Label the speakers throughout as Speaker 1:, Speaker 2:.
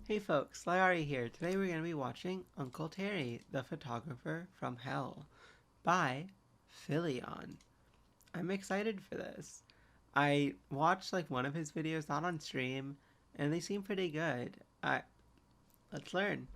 Speaker 1: Hey folks, lyarri here. Today we're going to be watching Uncle Terry, the Photographer from Hell by Philion. I'm excited for this. I watched like one of his videos, not on stream, and they seem pretty good. Let's learn.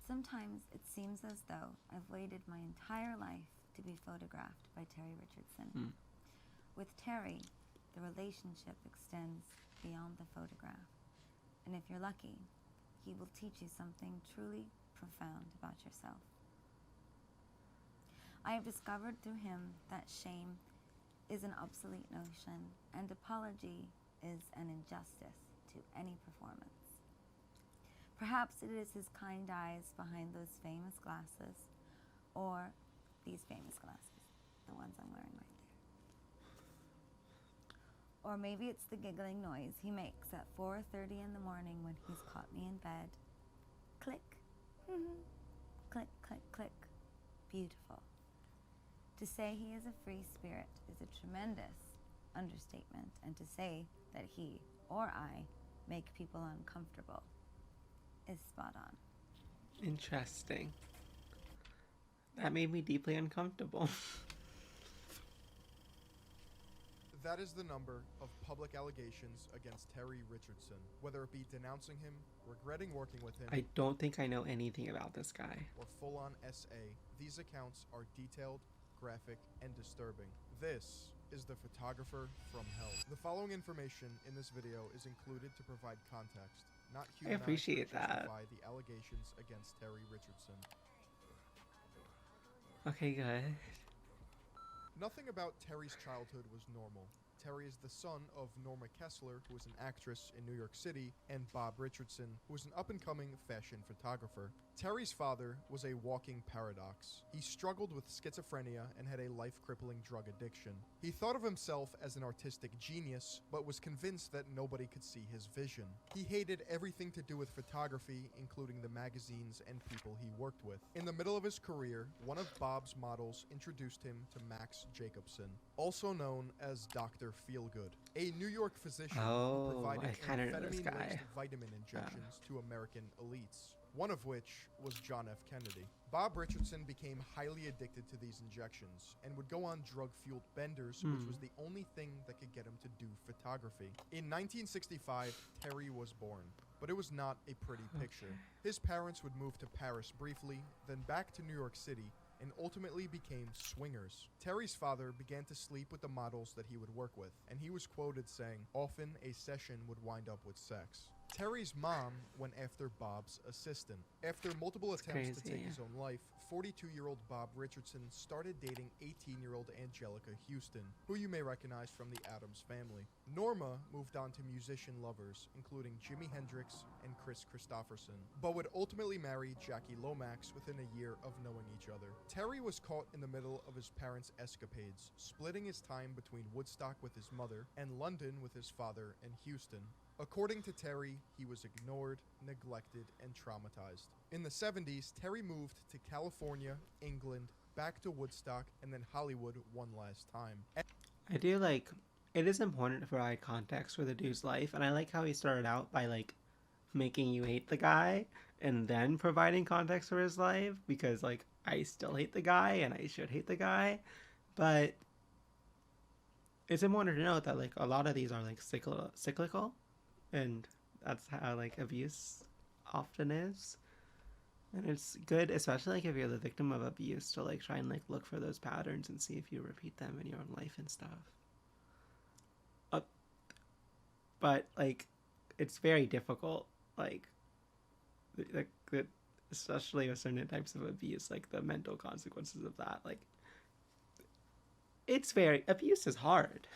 Speaker 2: Sometimes it seems as though I've waited my entire life to be photographed by Terry Richardson. With Terry, the relationship extends beyond the photograph. And if you're lucky, he will teach you something truly profound about yourself. I have discovered through him that shame is an obsolete notion and apology is an injustice to any performance. Perhaps it is his kind eyes behind those famous glasses, or these famous glasses, the ones I'm wearing right there. Or maybe it's the giggling noise he makes at 4:30 in the morning when he's caught me in bed. Click, click, click, click. Beautiful. To say he is a free spirit is a tremendous understatement, and to say that he or I make people uncomfortable is spot on.
Speaker 1: Interesting. That made me deeply uncomfortable.
Speaker 3: That is the number of public allegations against Terry Richardson, whether it be denouncing him, regretting working with him,
Speaker 1: I don't think I know anything about this guy.
Speaker 3: or full-on SA. These accounts are detailed, graphic, and disturbing. This is the Photographer from Hell. The following information in this video is included to provide context, not humanize or
Speaker 1: appreciate that.
Speaker 3: justify the allegations against Terry Richardson.
Speaker 1: Okay, good.
Speaker 3: Nothing about Terry's childhood was normal. Terry is the son of Norma Kessler, who is an actress in New York City, and Bob Richardson, who is an up-and-coming fashion photographer. Terry's father was a walking paradox. He struggled with schizophrenia and had a life-crippling drug addiction. He thought of himself as an artistic genius, but was convinced that nobody could see his vision. He hated everything to do with photography, including the magazines and people he worked with. In the middle of his career, one of Bob's models introduced him to Max Jacobson, also known as Dr. Feelgood, a New York physician who provided
Speaker 1: I kinda know this guy.
Speaker 3: amphetamine-laced vitamin injections to American elites, one of which was John F. Kennedy. Bob Richardson became highly addicted to these injections and would go on drug-fueled benders, which was the only thing that could get him to do photography. In 1965, Terry was born, but it was not a pretty picture. His parents would move to Paris briefly, then back to New York City, and ultimately became swingers. Terry's father began to sleep with the models that he would work with, and he was quoted saying, "Often a session would wind up with sex." Terry's mom went after Bob's assistant. After multiple attempts to take his own life, 42-year-old Bob Richardson started dating 18-year-old Angelica Houston, who you may recognize from the Addams Family. Norma moved on to musician lovers, including Jimi Hendrix and Chris Christopherson, but would ultimately marry Jackie Lomax within a year of knowing each other. Terry was caught in the middle of his parents' escapades, splitting his time between Woodstock with his mother and London with his father and Houston. According to Terry, he was ignored, neglected, and traumatized. In the 70s, Terry moved to California, England, back to Woodstock, and then Hollywood one last time.
Speaker 1: I do like, it is important to provide context for the dude's life, and I like how he started out by like making you hate the guy and then providing context for his life, because like I still hate the guy and I should hate the guy, but it's important to note that like a lot of these are like cyclical, and that's how like abuse often is. And it's good, especially like if you're the victim of abuse, to like try and like look for those patterns and see if you repeat them in your own life and stuff. But like it's very difficult, like especially with certain types of abuse, like the mental consequences of that. Like abuse is hard.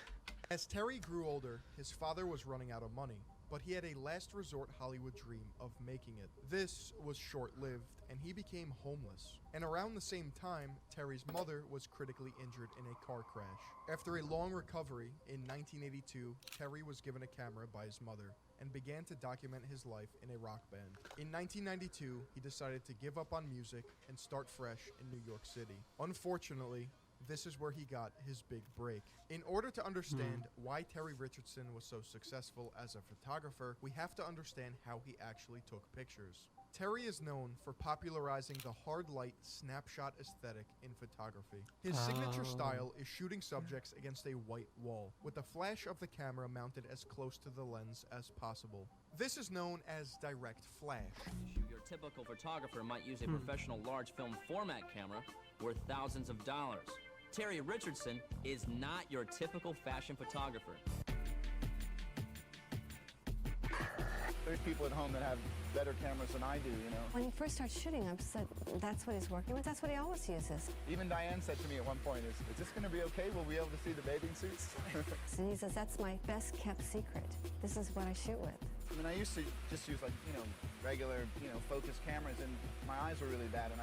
Speaker 3: As Terry grew older, his father was running out of money, but he had a last resort Hollywood dream of making it. This was short-lived, and he became homeless. And around the same time, Terry's mother was critically injured in a car crash. After a long recovery, in 1982, Terry was given a camera by his mother and began to document his life in a rock band. In 1992, he decided to give up on music and start fresh in New York City. Unfortunately, this is where he got his big break. In order to understand why Terry Richardson was so successful as a photographer, we have to understand how he actually took pictures. Terry is known for popularizing the hard light snapshot aesthetic in photography. His signature style is shooting subjects against a white wall, with the flash of the camera mounted as close to the lens as possible. This is known as direct flash.
Speaker 4: Your typical photographer might use a professional large film format camera worth thousands of dollars. Terry Richardson is not your typical fashion photographer.
Speaker 5: There's people at home that have better cameras than I do, you know.
Speaker 6: When he first started shooting, I said, that's what he's working with, that's what he always uses.
Speaker 5: Even Diane said to me at one point, is this going to be okay? Will we be able to see the bathing suits?
Speaker 6: And he says, that's my best kept secret. This is what I shoot with.
Speaker 5: I mean, I used to just use like, regular, focus cameras, and my eyes were really bad, and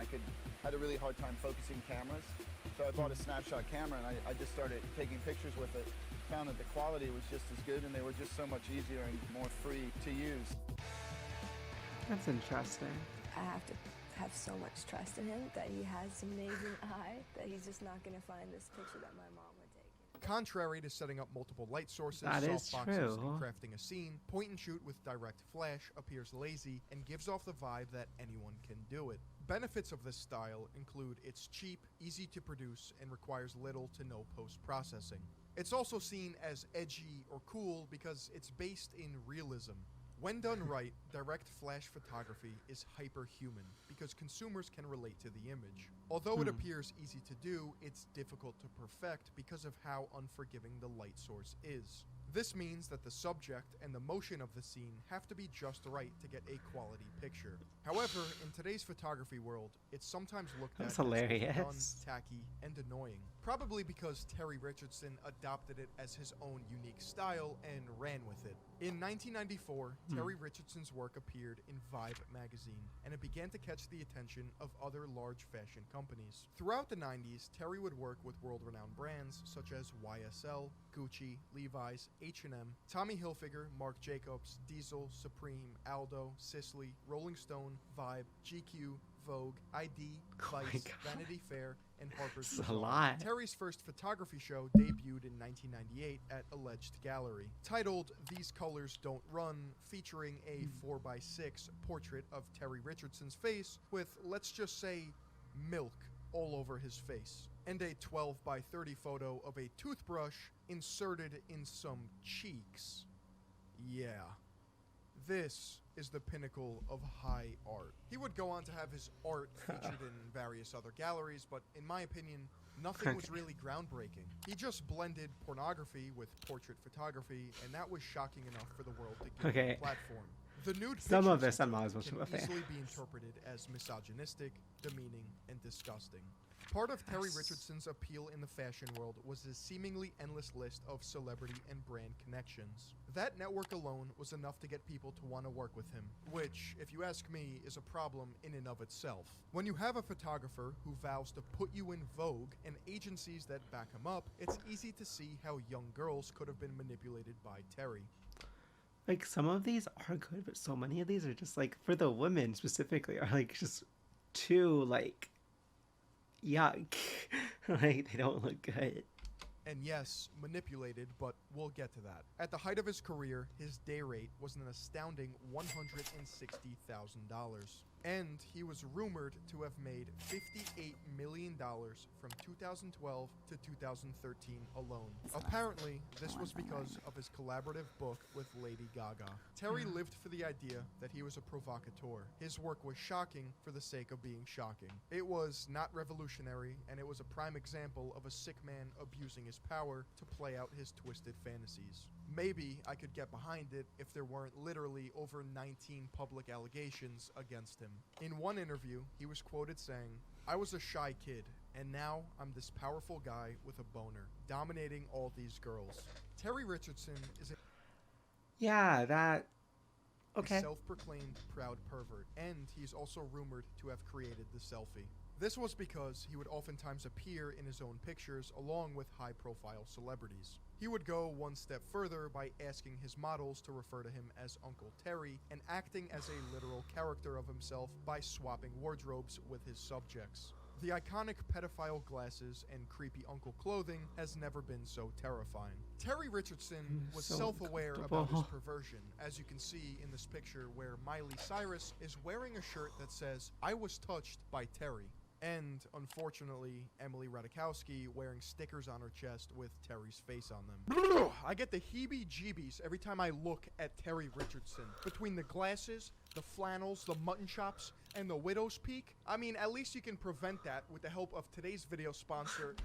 Speaker 5: had a really hard time focusing cameras. So I bought a snapshot camera, and I just started taking pictures with it. Found that the quality was just as good, and they were just so much easier and more free to use.
Speaker 1: That's interesting.
Speaker 7: I have to have so much trust in him that he has an amazing eye, that he's just not going to find this picture that my mom would take.
Speaker 3: Contrary to setting up multiple light sources,
Speaker 1: That is
Speaker 3: softboxes,
Speaker 1: true.
Speaker 3: and crafting a scene, point and shoot with direct flash appears lazy and gives off the vibe that anyone can do it. Benefits of this style include it's cheap, easy to produce, and requires little to no post-processing. It's also seen as edgy or cool because it's based in realism. When done right, direct flash photography is hyperhuman because consumers can relate to the image. Although it appears easy to do, it's difficult to perfect because of how unforgiving the light source is. This means that the subject and the motion of the scene have to be just right to get a quality picture. However, in today's photography world, it's sometimes looked at
Speaker 1: That's
Speaker 3: as
Speaker 1: hilarious.
Speaker 3: overdone, tacky, and annoying. Probably because Terry Richardson adopted it as his own unique style and ran with it. In 1994, Terry Richardson's work appeared in Vibe magazine, and it began to catch the attention of other large fashion companies. Throughout the 90s, Terry would work with world-renowned brands such as YSL, Gucci, Levi's, H&M, Tommy Hilfiger, Marc Jacobs, Diesel, Supreme, Aldo, Sisley, Rolling Stone, Vibe, GQ, Vogue, ID, Vice, Vanity Fair, and Harper's
Speaker 1: This is a
Speaker 3: Bazaar.
Speaker 1: lot.
Speaker 3: Terry's first photography show debuted in 1998 at Alleged Gallery, titled These Colors Don't Run, featuring a 4x6 portrait of Terry Richardson's face with, let's just say, milk all over his face, and a 12x30 photo of a toothbrush inserted in some cheeks. Yeah. This is the pinnacle of high art. He would go on to have his art featured in various other galleries, but in my opinion, nothing was really groundbreaking. He just blended pornography with portrait photography, and that was shocking enough for the world to give him a platform. The nude
Speaker 1: Some of
Speaker 3: pictures
Speaker 1: this I'm
Speaker 3: he
Speaker 1: not
Speaker 3: took
Speaker 1: as much
Speaker 3: can
Speaker 1: of a fan.
Speaker 3: easily be interpreted as misogynistic, demeaning, and disgusting. Part of Terry Richardson's appeal in the fashion world was his seemingly endless list of celebrity and brand connections. That network alone was enough to get people to want to work with him, which, if you ask me, is a problem in and of itself. When you have a photographer who vows to put you in vogue and agencies that back him up, it's easy to see how young girls could have been manipulated by Terry.
Speaker 1: Like, some of these are good, but so many of these are just, like, for the women specifically, are, like, just too, like, yuck. Like, they don't look good.
Speaker 3: And yes, manipulated, but we'll get to that. At the height of his career, his day rate was an astounding $160,000. And he was rumored to have made $58 million from 2012 to 2013 alone. Apparently, this was because of his collaborative book with Lady Gaga. Terry lived for the idea that he was a provocateur. His work was shocking for the sake of being shocking. It was not revolutionary, and it was a prime example of a sick man abusing his power to play out his twisted fantasies. Maybe I could get behind it if there weren't literally over 19 public allegations against him. In one interview, he was quoted saying, "I was a shy kid, and now I'm this powerful guy with a boner, dominating all these girls." Terry Richardson is a
Speaker 1: Yeah, that... Okay.
Speaker 3: self-proclaimed proud pervert, and he's also rumored to have created the selfie. This was because he would oftentimes appear in his own pictures along with high-profile celebrities. He would go one step further by asking his models to refer to him as Uncle Terry and acting as a literal character of himself by swapping wardrobes with his subjects. The iconic pedophile glasses and creepy uncle clothing has never been so terrifying. Terry Richardson was
Speaker 1: so
Speaker 3: self-aware about his
Speaker 1: uncomfortable.
Speaker 3: perversion, as you can see in this picture where Miley Cyrus is wearing a shirt that says, "I was touched by Terry." And, unfortunately, Emily Ratajkowski wearing stickers on her chest with Terry's face on them. I get the heebie-jeebies every time I look at Terry Richardson. Between the glasses, the flannels, the mutton chops, and the widow's peak. I mean, at least you can prevent that with the help of today's video sponsor,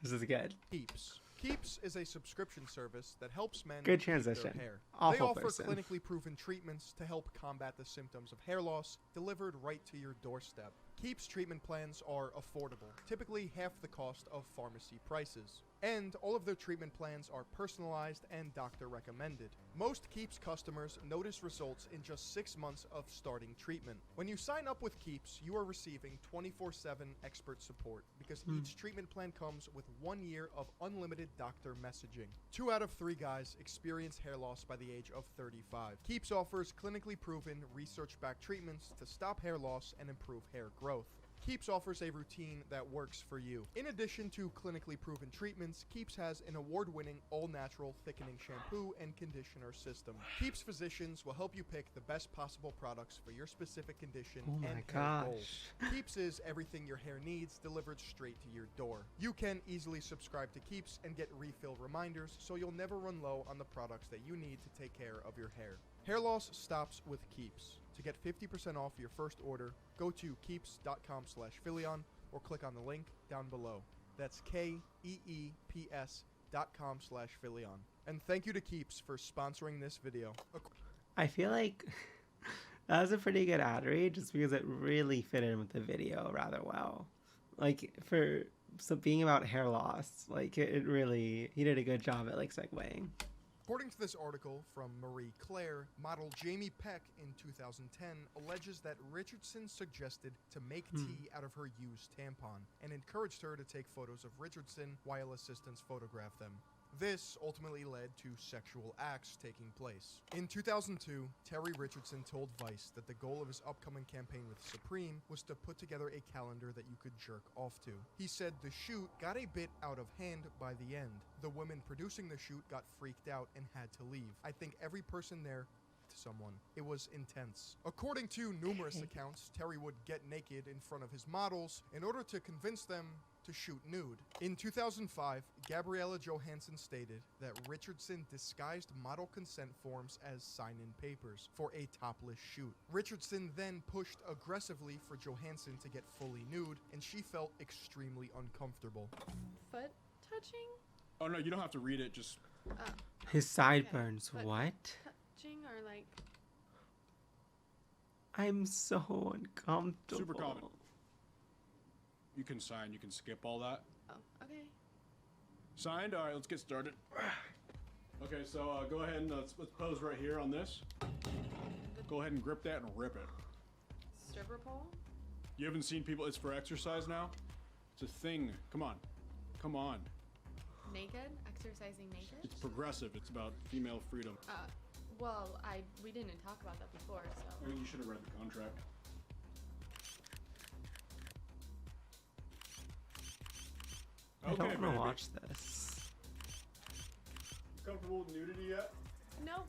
Speaker 1: This is good.
Speaker 3: Keeps. Keeps is a subscription service that helps men
Speaker 1: Good
Speaker 3: keep their
Speaker 1: transition.
Speaker 3: hair.
Speaker 1: Awful
Speaker 3: They offer
Speaker 1: person.
Speaker 3: clinically proven treatments to help combat the symptoms of hair loss, delivered right to your doorstep. Keeps treatment plans are affordable, typically half the cost of pharmacy prices. And all of their treatment plans are personalized and doctor recommended. Most Keeps customers notice results in just 6 months of starting treatment. When you sign up with Keeps, you are receiving 24/7 expert support because each treatment plan comes with 1 year of unlimited doctor messaging. 2 out of 3 guys experience hair loss by the age of 35. Keeps offers clinically proven, research-backed treatments to stop hair loss and improve hair growth. Keeps offers a routine that works for you. In addition to clinically proven treatments, Keeps has an award-winning all-natural thickening shampoo and conditioner system. Keeps physicians will help you pick the best possible products for your specific condition
Speaker 1: Oh my
Speaker 3: and hair
Speaker 1: gosh.
Speaker 3: goals. Keeps is everything your hair needs delivered straight to your door. You can easily subscribe to Keeps and get refill reminders so you'll never run low on the products that you need to take care of your hair. Hair loss stops with Keeps. To get 50% off your first order, go to keeps.com/Philion or click on the link down below. That's KEEPS.com/Philion. And thank you to Keeps for sponsoring this video.
Speaker 1: I feel like that was a pretty good ad read just because it really fit in with the video rather well. Like for being about hair loss, like it really, he did a good job at like segueing.
Speaker 3: According to this article from Marie Claire, model Jamie Peck in 2010 alleges that Richardson suggested to make tea out of her used tampon and encouraged her to take photos of Richardson while assistants photographed them. This ultimately led to sexual acts taking place. In 2002, Terry Richardson told Vice that the goal of his upcoming campaign with Supreme was to put together a calendar that you could jerk off to. He said the shoot got a bit out of hand by the end. The women producing the shoot got freaked out and had to leave. I think every person there to someone. It was intense. According to numerous accounts, Terry would get naked in front of his models in order to convince them to shoot nude. In 2005, Gabriella Johansson stated that Richardson disguised model consent forms as sign-in papers for a topless shoot. Richardson then pushed aggressively for Johansson to get fully nude, and she felt extremely uncomfortable.
Speaker 8: Foot touching?
Speaker 9: Oh no, you don't have to read it, just...
Speaker 1: His sideburns,
Speaker 8: But-
Speaker 1: what?
Speaker 8: Touching or like...
Speaker 1: I'm so uncomfortable.
Speaker 9: Super common. You can sign, you can skip all that.
Speaker 8: Oh, okay.
Speaker 9: Signed? Alright, let's get started. Okay, so go ahead and let's pose right here on this. Go ahead and grip that and rip it.
Speaker 8: Stripper pole?
Speaker 9: You haven't seen people, it's for exercise now? It's a thing. Come on. Come on.
Speaker 8: Naked? Exercising naked?
Speaker 9: It's progressive. It's about female freedom.
Speaker 8: Well, we didn't talk about that before, so...
Speaker 9: You should have read the contract.
Speaker 1: I don't want
Speaker 9: baby.
Speaker 1: to watch this.
Speaker 9: Comfortable with nudity yet?
Speaker 8: No.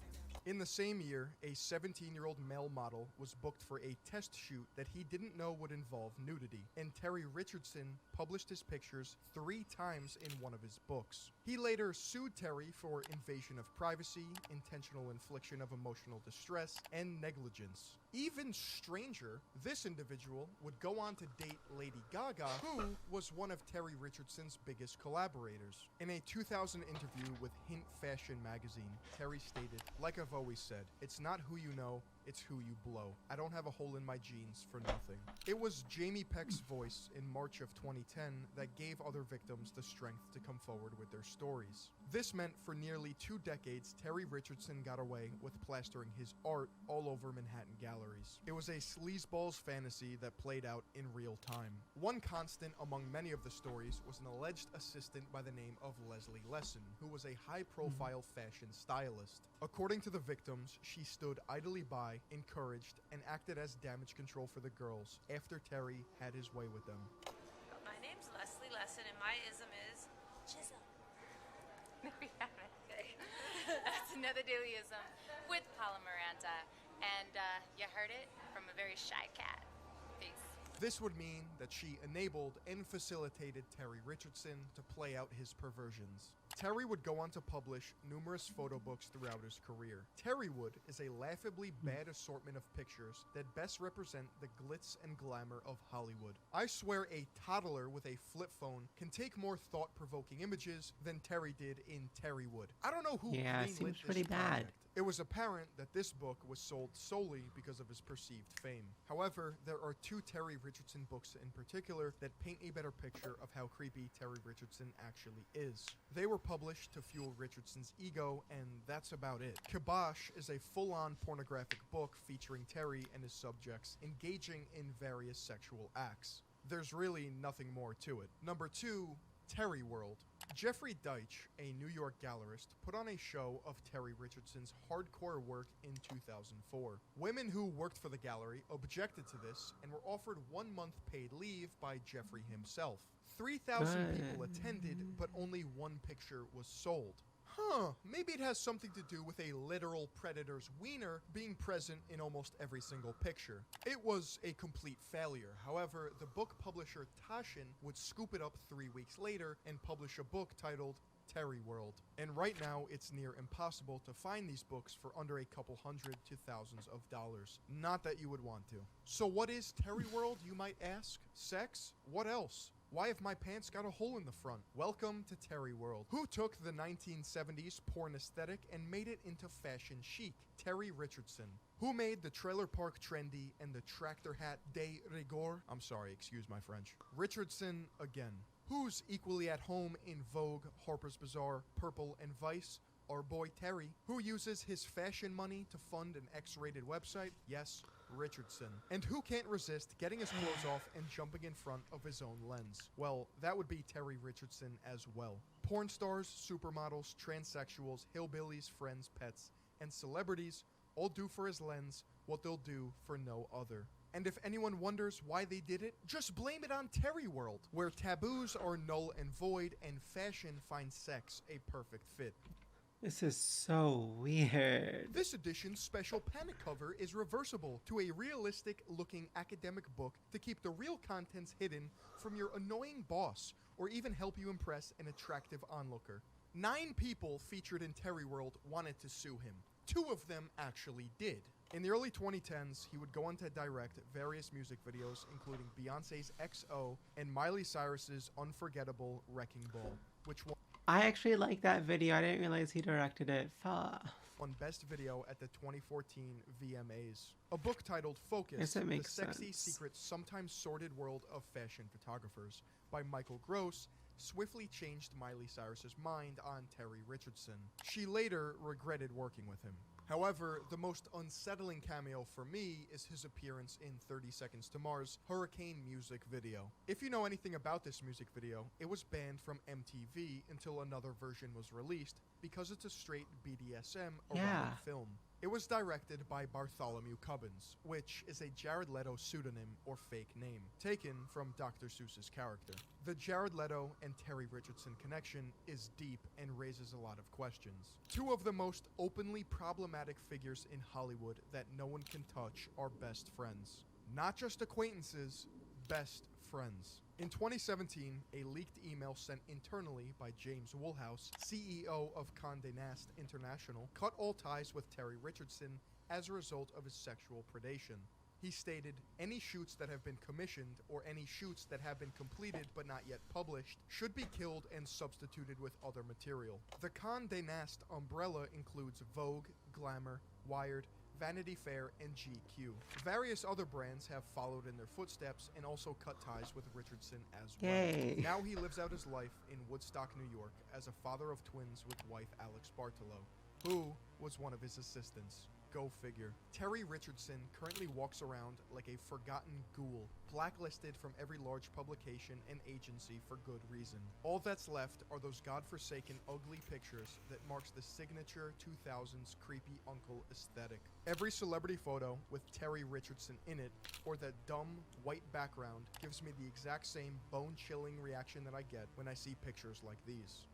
Speaker 3: In the same year, a 17-year-old male model was booked for a test shoot that he didn't know would involve nudity, and Terry Richardson published his pictures 3 times in one of his books. He later sued Terry for invasion of privacy, intentional infliction of emotional distress, and negligence. Even stranger, this individual would go on to date Lady Gaga, who was one of Terry Richardson's biggest collaborators. In a 2000 interview with Hint Fashion magazine, Terry stated, "Like I've always said, it's not who you know, it's who you blow. I don't have a hole in my jeans for nothing." It was Jamie Peck's voice in March of 2010 that gave other victims the strength to come forward with their stories. This meant for nearly 2 decades, Terry Richardson got away with plastering his art all over Manhattan galleries. It was a sleazeball's fantasy that played out in real time. One constant among many of the stories was an alleged assistant by the name of Leslie Lesson, who was a high-profile fashion stylist. According to the victims, she stood idly by, encouraged, and acted as damage control for the girls after Terry had his way with them.
Speaker 10: lesson, and my ism is chisel.
Speaker 11: There we have it. That's another dailyism with Paula Miranda. And you heard it from a very shy cat. Peace.
Speaker 3: This would mean that she enabled and facilitated Terry Richardson to play out his perversions. Terry would go on to publish numerous photo books throughout his career. Terrywood is a laughably bad assortment of pictures that best represent the glitz and glamour of Hollywood. I swear a toddler with a flip phone can take more thought-provoking images than Terry did in Terrywood. I don't know who
Speaker 1: Yeah, it
Speaker 3: greenlit
Speaker 1: seems
Speaker 3: this
Speaker 1: pretty bad.
Speaker 3: project. It was apparent that this book was sold solely because of his perceived fame. However, there are two Terry Richardson books in particular that paint a better picture of how creepy Terry Richardson actually is. They were published to fuel Richardson's ego, and that's about it. Kibosh is a full-on pornographic book featuring Terry and his subjects engaging in various sexual acts. There's really nothing more to it. Number 2, Terry World. Jeffrey Deitch, a New York gallerist, put on a show of Terry Richardson's hardcore work in 2004. Women who worked for the gallery objected to this and were offered 1 month paid leave by Jeffrey himself. 3,000 people attended, but only one picture was sold. Maybe it has something to do with a literal predator's wiener being present in almost every single picture. It was a complete failure. However, the book publisher Taschen would scoop it up 3 weeks later and publish a book titled Terry World. And right now, it's near impossible to find these books for under a couple hundred to thousands of dollars. Not that you would want to. So what is Terry World, you might ask? Sex? What else? Why have my pants got a hole in the front? Welcome to Terry World. Who took the 1970s porn aesthetic and made it into fashion chic? Terry Richardson. Who made the trailer park trendy and the tractor hat de rigueur? I'm sorry, excuse my French. Richardson again. Who's equally at home in Vogue, Harper's Bazaar, Purple, and Vice? Our boy Terry. Who uses his fashion money to fund an X-rated website? Yes, Richardson. And who can't resist getting his clothes off and jumping in front of his own lens? Well, that would be Terry Richardson as well. Porn stars, supermodels, transsexuals, hillbillies, friends, pets, and celebrities all do for his lens what they'll do for no other. And if anyone wonders why they did it, just blame it on Terry World, where taboos are null and void and fashion finds sex a perfect fit.
Speaker 1: This is so weird.
Speaker 3: This edition's special panic cover is reversible to a realistic-looking academic book to keep the real contents hidden from your annoying boss, or even help you impress an attractive onlooker. 9 people featured in Terry World wanted to sue him. 2 of them actually did. In the early 2010s, he would go on to direct various music videos, including Beyoncé's XO and Miley Cyrus's unforgettable Wrecking Ball, which won
Speaker 1: I actually like that video. I didn't realize he directed it.
Speaker 3: won Best Video at the 2014 VMAs. A book titled Focus,
Speaker 1: Yes, that
Speaker 3: The
Speaker 1: makes
Speaker 3: Sexy,
Speaker 1: sense.
Speaker 3: Secret, Sometimes Sordid World of Fashion Photographers by Michael Gross, swiftly changed Miley Cyrus's mind on Terry Richardson. She later regretted working with him. However, the most unsettling cameo for me is his appearance in 30 Seconds to Mars' Hurricane music video. If you know anything about this music video, it was banned from MTV until another version was released because it's a straight BDSM erotic film. It was directed by Bartholomew Cubbins, which is a Jared Leto pseudonym or fake name, taken from Dr. Seuss's character. The Jared Leto and Terry Richardson connection is deep and raises a lot of questions. 2 of the most openly problematic figures in Hollywood that no one can touch are best friends. Not just acquaintances, best friends. In 2017, a leaked email sent internally by James Woolhouse, CEO of Condé Nast International, cut all ties with Terry Richardson as a result of his sexual predation. He stated, "Any shoots that have been commissioned or any shoots that have been completed but not yet published should be killed and substituted with other material." The Condé Nast umbrella includes Vogue, Glamour, Wired, Vanity Fair, and GQ. Various other brands have followed in their footsteps and also cut ties with Richardson as well.
Speaker 1: Yay.
Speaker 3: Now he lives out his life in Woodstock, New York as a father of twins with wife Alex Bartolo, who was one of his assistants. Go figure. Terry Richardson currently walks around like a forgotten ghoul, blacklisted from every large publication and agency for good reason. All that's left are those godforsaken ugly pictures that marks the signature 2000s creepy uncle aesthetic. Every celebrity photo with Terry Richardson in it, or that dumb white background, gives me the exact same bone-chilling reaction that I get when I see pictures like these.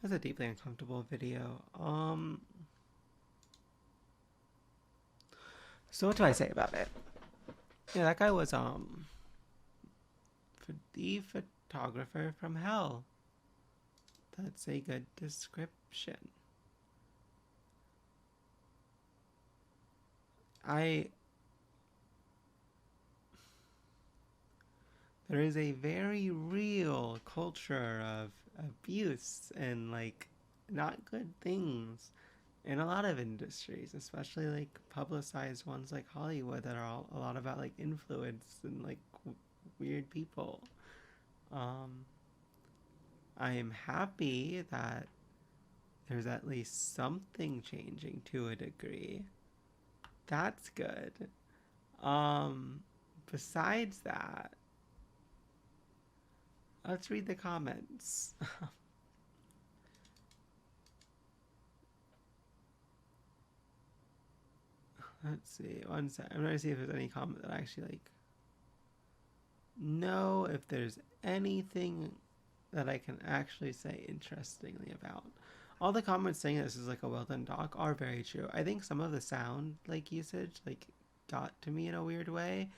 Speaker 1: That's a deeply uncomfortable video. So what do I say about it? Yeah, that guy was the photographer from hell. That's a good description. There is a very real culture of abuse and like not good things in a lot of industries, especially like publicized ones like Hollywood that are all, a lot about like influence and like weird people. I am happy that there's at least something changing to a degree. That's good. Besides that, let's read the comments. Let's see. One sec. I'm trying to see if there's any comment that I actually like. No, if there's anything that I can actually say interestingly about. All the comments saying this is like a well done doc are very true. I think some of the sound like usage like got to me in a weird way,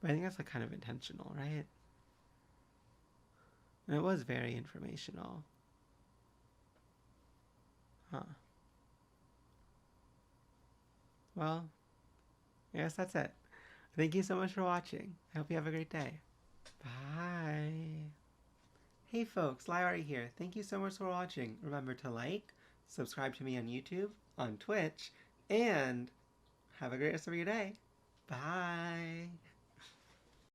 Speaker 1: but I think that's like kind of intentional, right? And it was very informational. Huh. Well, I guess that's it. Thank you so much for watching. I hope you have a great day. Bye. Hey folks, lyarri here. Thank you so much for watching. Remember to like, subscribe to me on YouTube, on Twitch, and have a great rest of your day. Bye.